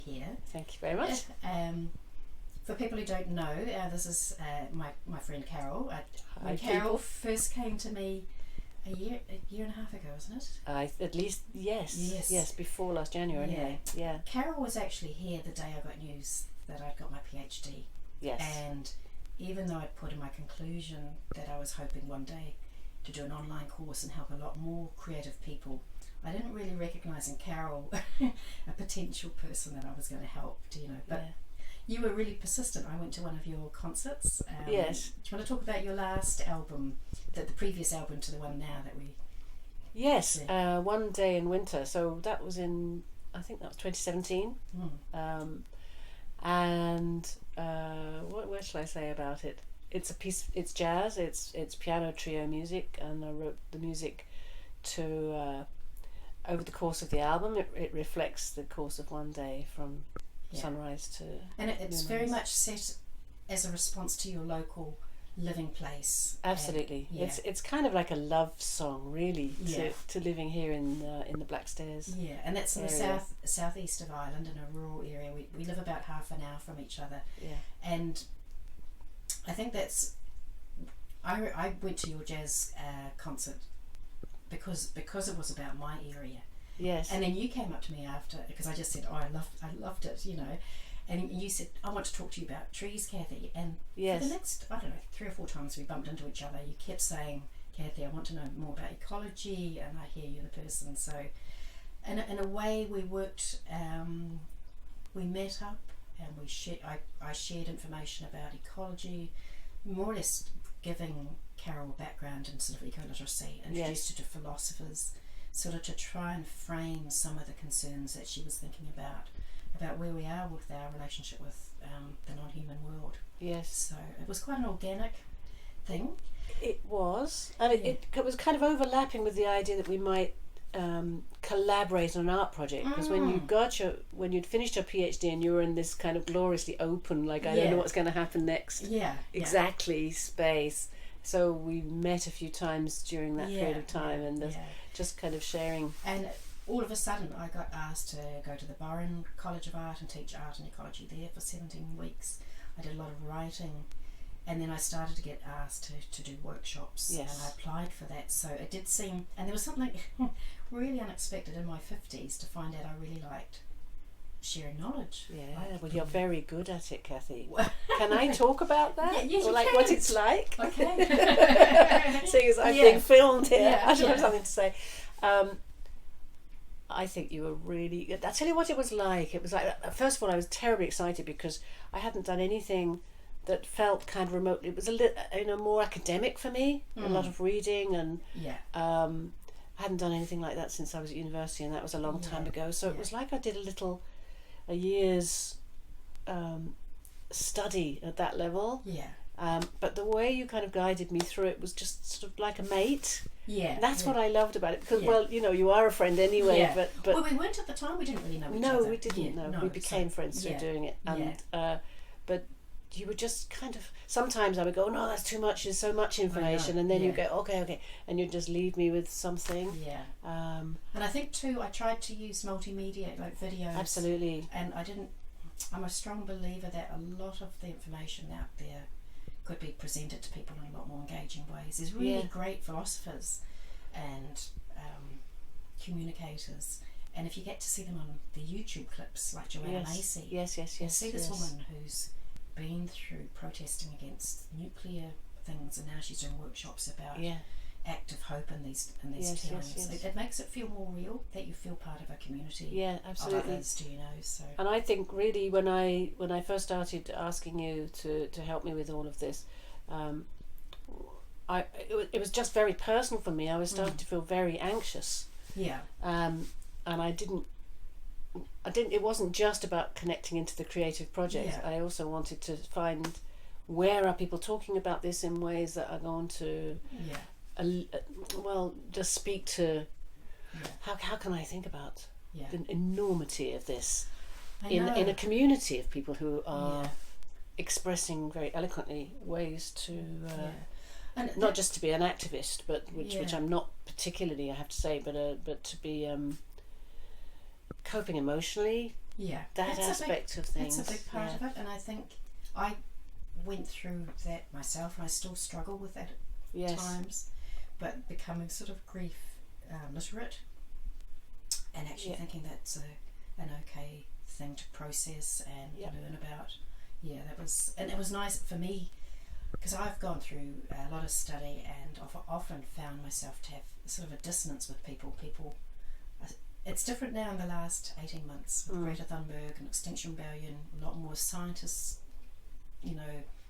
here. Thank you very much. For people who don't know, this is my friend Carole. When Hi, Carole people. first came to me a year and a half ago, wasn't it? At least, yes, before last January anyway. Yeah. Carole was actually here the day I got news that I'd got my PhD. Yes. And even though I'd put in my conclusion that I was hoping one day to do an online course and help a lot more creative people, I didn't really recognise in Carole a potential person that I was going to help, but you were really persistent. I went to one of your concerts. Yes. Do you want to talk about your last album, the previous album to the one now that we... Yes, One Day in Winter. So that was I think that was 2017. And what shall I say about it? It's a piece. It's jazz. It's piano trio music, and I wrote the music to over the course of the album. It reflects the course of one day from sunrise to and it's moonrise. very much set as a response to your local living place. Absolutely. And, it's kind of like a love song, really, to living here in the Blackstairs. Yeah, and that's in the southeast of Ireland, in a rural area. We live about half an hour from each other. Yeah. And I think that's... I went to your jazz concert because it was about my area. Yes. And then you came up to me after, because I just said, I loved it, and you said, I want to talk to you about trees, Cathy. And for the next, 3 or 4 times we bumped into each other, you kept saying, Cathy, I want to know more about ecology, and I hear you're the person. So in a way we worked, we met up and I shared information about ecology, more or less giving Carole background in sort of ecoliteracy, introduced her to philosophers, sort of to try and frame some of the concerns that she was thinking about where we are with our relationship with the non-human world. Yes. So it was quite an organic thing. It was, and it was kind of overlapping with the idea that we might collaborate on an art project, because when you'd finished your PhD and you were in this kind of gloriously open, like I don't know what's going to happen next, space. So we met a few times during that period of time, and just kind of sharing. And all of a sudden I got asked to go to the Arboreal College of Art and teach art and ecology there for 17 weeks. I did a lot of writing, and then I started to get asked to do workshops, and I applied for that. So it did seem, and there was something really unexpected in my 50s to find out I really liked sharing knowledge. Well, you're very good at it, Cathy. Can I talk about that? Yes, or like can. what it's like? Okay. Seeing as I'm being filmed here, I should have something to say. I think you were really good. I'll tell you what it was like. It was like, first of all, I was terribly excited because I hadn't done anything that felt kind of remote. It was a little, more academic for me. A lot of reading, and I hadn't done anything like that since I was at university, and that was a long time ago. So it was like I did a year's study at that level. But the way you kind of guided me through it was just sort of like a mate. That's what I loved about it, because well, you are a friend anyway. But well, we weren't at the time. We didn't really know each other. No, we didn't know. We became friends through doing it, and but you were just kind of, sometimes I would go, no, that's too much, there's so much information, and then you go, okay, and you'd just leave me with something. And I think too, I tried to use multimedia, like videos. Absolutely. And I'm a strong believer that a lot of the information out there could be presented to people in a lot more engaging ways. There's really great philosophers and communicators, and if you get to see them on the YouTube clips, like Joanna Macy, you see this woman who's been through protesting against nuclear things, and now she's doing workshops about active hope in these towns. It makes it feel more real, that you feel part of a community. Absolutely. Of others, so. And I think really when I first started asking you to help me with all of this, it was just very personal for me. I was starting to feel very anxious. And I didn't. It wasn't just about connecting into the creative project. I also wanted to find, where are people talking about this in ways that are going to, just speak to. How can I think about the enormity of this in a community of people who are expressing very eloquently ways to. And not just to be an activist, but which I'm not particularly, I have to say, but to be coping emotionally that aspect of things. That's a big part of it, and I think I went through that myself, and I still struggle with that at times, but becoming sort of grief literate and actually thinking that's an okay thing to process and learn about. That was, and it was nice for me because I've gone through a lot of study, and I've often found myself to have sort of a dissonance with people. It's different now in the last 18 months with Greta Thunberg and Extinction Rebellion, a lot more scientists,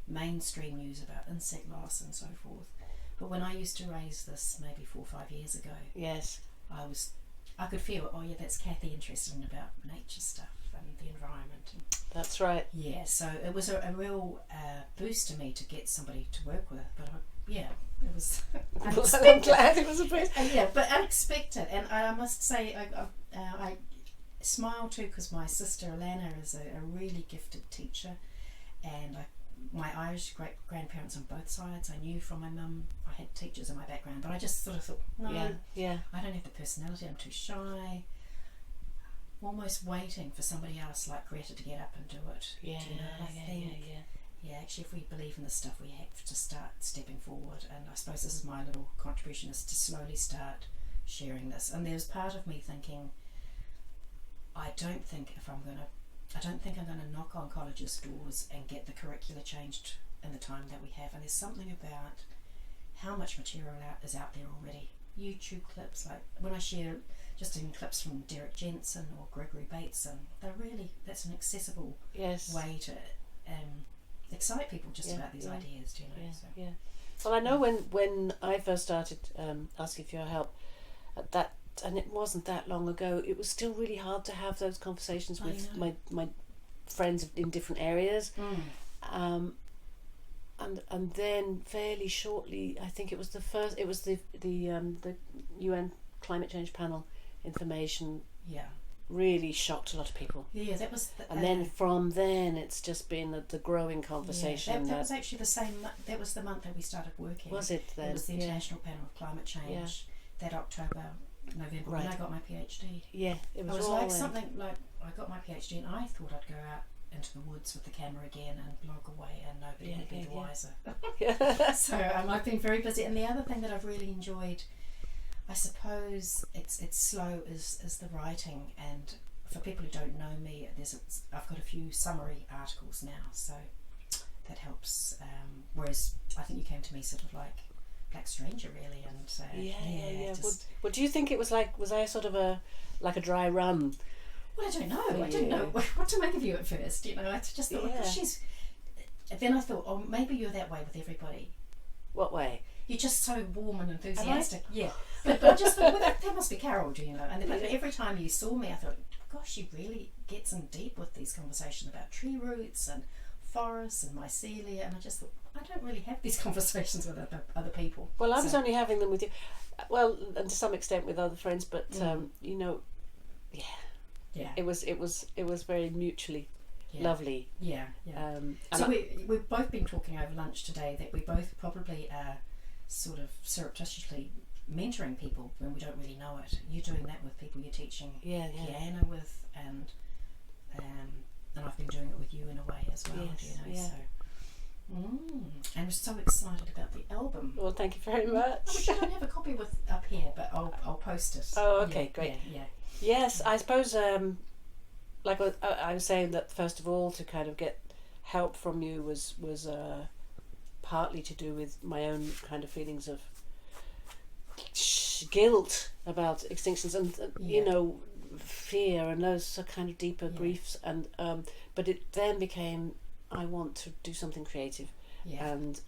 mainstream news about insect loss and so forth. But when I used to raise this maybe 4 or 5 years ago, I could feel, that's Cathy interested in about nature stuff and the environment. And that's right. Yeah, so it was a real boost to me to get somebody to work with. But it was unexpected. I'm glad it was a boost. But unexpected. And I must say, I smile too because my sister Alana is a really gifted teacher, and my Irish great-grandparents on both sides, I knew from my mum. I had teachers in my background, but I just sort of thought, no, I don't have the personality, I'm too shy. Almost waiting for somebody else like Greta to get up and do it. Actually, if we believe in this stuff, we have to start stepping forward, and I suppose this is my little contribution, is to slowly start sharing this. And there's part of me thinking, I don't think I'm going to knock on colleges' doors and get the curricula changed in the time that we have. And there's something about how much material is out there already. YouTube clips, like when I share just in clips from Derek Jensen or Gregory Bateson, that's an accessible way to excite people just about these ideas, Well, I know when I first started asking for your help at that, and it wasn't that long ago, it was still really hard to have those conversations with my friends in different areas. And then fairly shortly, I think it was the UN climate change panel information really shocked a lot of people. That was and then from then it's just been the growing conversation. That was actually the same that was the month that we started working. Was it then? It was the International Panel of Climate Change that October, November, when I got my PhD. It was all like something like I got my PhD and I thought I'd go out into the woods with the camera again and blog away, and nobody would be the wiser. So I've been very busy. And the other thing that I've really enjoyed, I suppose it's slow, is the writing. And for people who don't know me, I've got a few summary articles now, so that helps. Whereas I think you came to me sort of like Black Stranger, really, and Well, do you think it was like, was I sort of a dry run? Well, I don't know. I didn't know what to make of you at first. I just thought, she's. Then I thought, maybe you're that way with everybody. What way? You're just so warm and enthusiastic. Yeah. But I just thought, that must be Carole, And then every time you saw me, I thought, gosh, she really gets in deep with these conversations about tree roots and forests and mycelia. And I just thought, I don't really have these conversations with other people. Well, I was only having them with you. Well, and to some extent with other friends, but It was very mutually lovely. So we've both been talking over lunch today that we both probably are sort of surreptitiously mentoring people when we don't really know it. You're doing that with people you're teaching piano with, and I've been doing it with you in a way as well. So. And we're so excited about the album. Well, thank you very much. Which I don't have a copy up here, but I'll post it. Oh, okay, great. Yes, I suppose, like I was saying, that first of all, to kind of get help from you was partly to do with my own kind of feelings of guilt about extinctions and fear and those kind of deeper griefs, and but it then became, I want to do something creative, and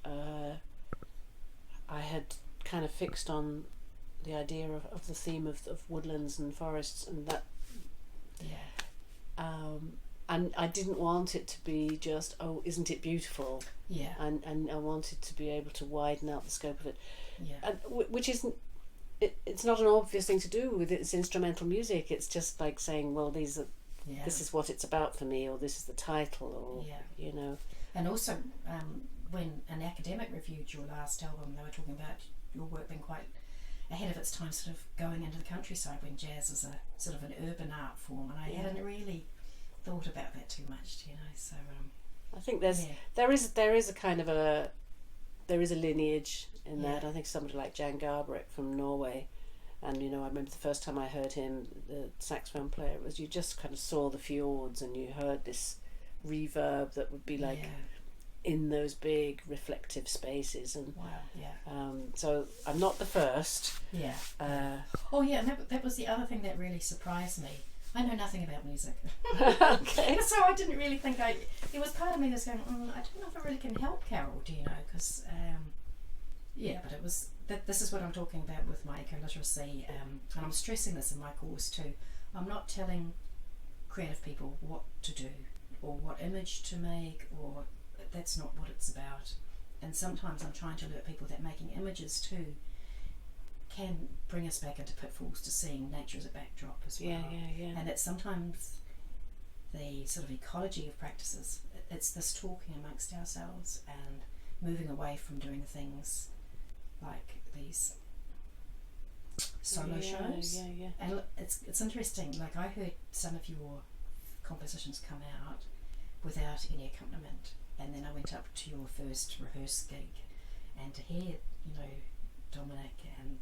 I had kind of fixed on the idea of the theme of woodlands and forests and that, and I didn't want it to be just, isn't it beautiful, and I wanted to be able to widen out the scope of it, and which isn't, it's not an obvious thing to do with it's instrumental music. It's just like saying, well, this is what it's about for me, or this is the title, or And also, when an academic reviewed your last album, they were talking about your work being quite ahead of its time, sort of going into the countryside when jazz is a sort of an urban art form, and I hadn't really thought about that too much, you know. So I think there is a kind of there is a lineage in that. I think somebody like Jan Garbarek from Norway, and you know, I remember the first time I heard him, the saxophone player, it was you just kind of saw the fjords and you heard this reverb that would be like in those big reflective spaces, and so I'm not the first. And that was the other thing that really surprised me. I know nothing about music. Okay. So I didn't really think there was part of me that's going, I don't know if I really can help Carole, do you know, because but it was this is what I'm talking about with my Ecoliteracy, and I'm stressing this in my course too. I'm not telling creative people what to do or what image to make, or that's not what it's about. And sometimes I'm trying to alert people that making images too can bring us back into pitfalls to seeing nature as a backdrop as well. And it's sometimes the sort of ecology of practices. It's this talking amongst ourselves and moving away from doing things like these solo shows. And it's interesting. Like, I heard some of your compositions come out without any accompaniment, and then I went up to your first rehearse gig, and to hear, you know, Dominic and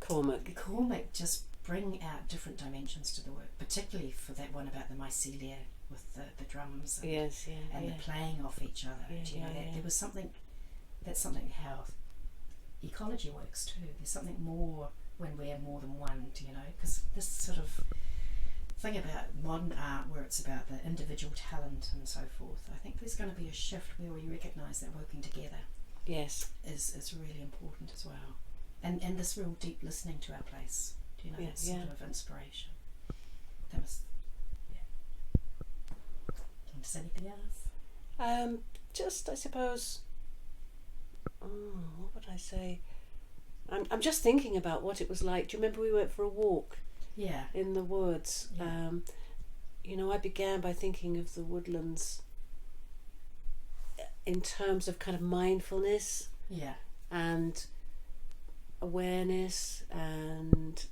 Cormac just bring out different dimensions to the work, particularly for that one about the mycelia with the drums and, the playing off each other. There was something, that's something how ecology works too. There's something more when we're more than one, you know, because this sort of thing about modern art where it's about the individual talent and so forth, I think there's going to be a shift where we recognise that working together is really important as well. And this real deep listening to our place, do you know, that sort of inspiration. That was, Want to say anything else? Just, I suppose, what would I say? I'm just thinking about what it was like. Do you remember we went for a walk in the woods? You know, I began by thinking of the woodlands in terms of kind of mindfulness and awareness and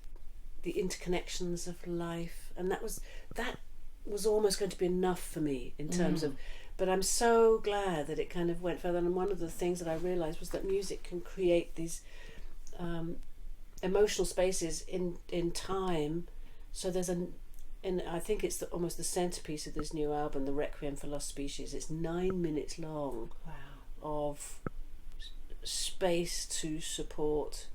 the interconnections of life, and that was almost going to be enough for me in terms of, but I'm so glad that it kind of went further. And one of the things that I realised was that music can create these emotional spaces in time. So there's and I think it's almost the centerpiece of this new album, the Requiem for Lost Species. It's 9 minutes long of space to support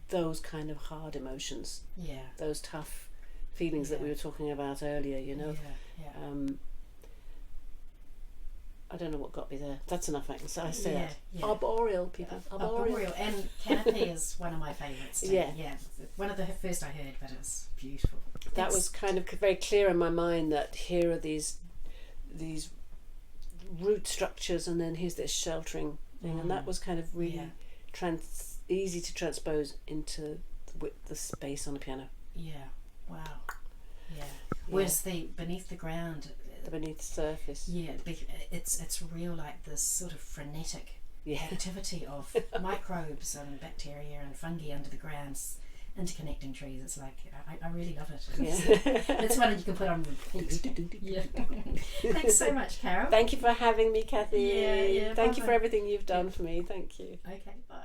those kind of hard emotions, those tough feelings that we were talking about earlier, you know. I don't know what got me there. That's enough I can say. I say that. Arboreal, people. Arboreal. And Canopy is one of my favourites too. One of the first I heard, but it was beautiful. That was kind of very clear in my mind that here are these root structures, and then here's this sheltering thing, and that was kind of really easy to transpose into the space on the piano. Whereas the beneath the ground, the beneath the surface, it's real, like this sort of frenetic activity of microbes and bacteria and fungi under the ground, interconnecting trees. It's like, I really love it. It's one you can put on repeat. Thanks so much, Carole. Thank you for having me, Cathy. Thank you for everything you've done for me. Thank you. Okay, bye.